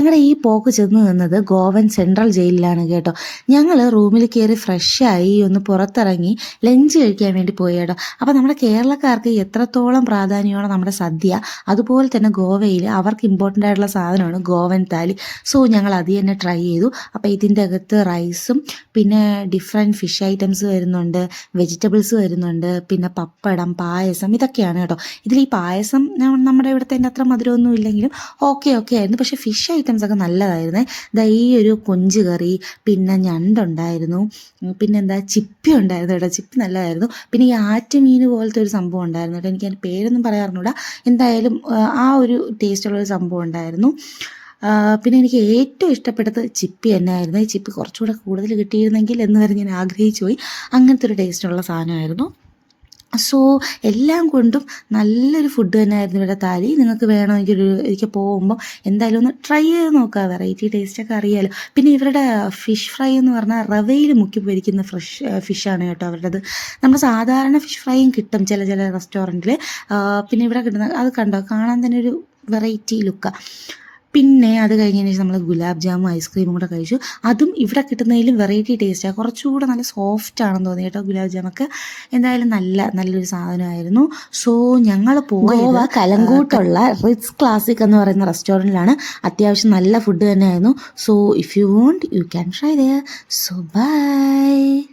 ഞങ്ങളുടെ ഈ പോക്ക് ചെന്ന് നിന്നത് ഗോവൻ സെൻട്രൽ ജയിലിലാണ് കേട്ടോ. ഞങ്ങൾ റൂമിൽ കയറി ഫ്രഷായി ഒന്ന് പുറത്തിറങ്ങി ലഞ്ച് കഴിക്കാൻ വേണ്ടി പോയി കേട്ടോ. അപ്പോൾ നമ്മുടെ കേരളക്കാർക്ക് എത്രത്തോളം പ്രാധാന്യമാണ് നമ്മുടെ സദ്യ, അതുപോലെ തന്നെ ഗോവയിൽ അവർക്ക് ഇമ്പോർട്ടൻ്റ് ആയിട്ടുള്ള സാധനമാണ് ഗോവൻ താലി. സോ ഞങ്ങൾ അത് തന്നെ ട്രൈ ചെയ്തു. അപ്പോൾ ഇതിൻ്റെ അകത്ത് റൈസും പിന്നെ ഡിഫറെൻറ്റ് ഫിഷ് ഐറ്റംസ് വരുന്നുണ്ട്, വെജിറ്റബിൾസ് വരുന്നുണ്ട്, പിന്നെ പപ്പടം, പായസം, ഇതൊക്കെയാണ് കേട്ടോ. ഇതിൽ ഈ പായസം നമ്മുടെ ഇവിടുത്തെ അത്ര മധുരമൊന്നും ഇല്ലെങ്കിലും ഓക്കെ ആയിരുന്നു. പക്ഷേ ഫിഷ് ഐറ്റംസ് ഒക്കെ നല്ലതായിരുന്നേ. ഈ ഒരു കൊഞ്ച് കറി, പിന്നെ ഞണ്ടുണ്ടായിരുന്നു, പിന്നെന്താ ചിപ്പി ഉണ്ടായിരുന്നു കേട്ടോ. ചിപ്പി നല്ലതായിരുന്നു. പിന്നെ ഈ ആറ്റുമീൻ പോലത്തെ ഒരു സംഭവം ഉണ്ടായിരുന്നു കേട്ടോ. എനിക്ക് അതിൻ്റെ പേരൊന്നും പറയാറുണ്ട്. എന്തായാലും ആ ഒരു ടേസ്റ്റുള്ളൊരു സംഭവം ഉണ്ടായിരുന്നു. പിന്നെ എനിക്ക് ഏറ്റവും ഇഷ്ടപ്പെട്ടത് ചിപ്പി തന്നെയായിരുന്നു. ഈ ചിപ്പി കുറച്ചുകൂടെ കൂടുതൽ കിട്ടിയിരുന്നെങ്കിൽ എന്ന് വരെ ഞാൻ ആഗ്രഹിച്ചു പോയി. അങ്ങനത്തെ ഒരു ടേസ്റ്റുള്ള സാധനമായിരുന്നു. സോ എല്ലാം കൊണ്ടും നല്ലൊരു ഫുഡ് തന്നെയായിരുന്നു ഇവിടെ താലി. നിങ്ങൾക്ക് വേണമെങ്കിൽ ഒരിക്കൽ പോകുമ്പോൾ എന്തായാലും ഒന്ന് ട്രൈ ചെയ്ത് നോക്കുക. വെറൈറ്റി ടേസ്റ്റൊക്കെ അറിയാമല്ലോ. പിന്നെ ഇവരുടെ ഫിഷ് ഫ്രൈ എന്ന് പറഞ്ഞാൽ റവയിൽ മുക്കി പൊരിക്കുന്ന ഫിഷാണ് കേട്ടോ അവരുടേത്. നമ്മൾ സാധാരണ ഫിഷ് ഫ്രൈയും കിട്ടും ചില റെസ്റ്റോറൻറ്റിൽ. പിന്നെ ഇവിടെ കിട്ടുന്ന അത് കണ്ടോ, കാണാൻ തന്നെ ഒരു വെറൈറ്റി ലുക്കാണ്. പിന്നെ അത് കഴിഞ്ഞതിന് ശേഷം നമ്മൾ ഗുലാബ് ജാമും ഐസ്ക്രീമും കൂടെ കഴിച്ചു. അതും ഇവിടെ കിട്ടുന്നതിലും വെറൈറ്റി ടേസ്റ്റാണ്. കുറച്ചുകൂടെ നല്ല സോഫ്റ്റ് ആണെന്ന് തോന്നി കേട്ടോ ഗുലാബ് ജാമൊക്കെ. എന്തായാലും നല്ലൊരു സാധനമായിരുന്നു. സോ ഞങ്ങൾ ഗോവ കലങ്കൂട്ടുള്ള റിറ്റ്സ് ക്ലാസിക് എന്ന് പറയുന്ന റെസ്റ്റോറൻറ്റിലാണ്. അത്യാവശ്യം നല്ല ഫുഡ് തന്നെയായിരുന്നു. So if you want you can try there. So by.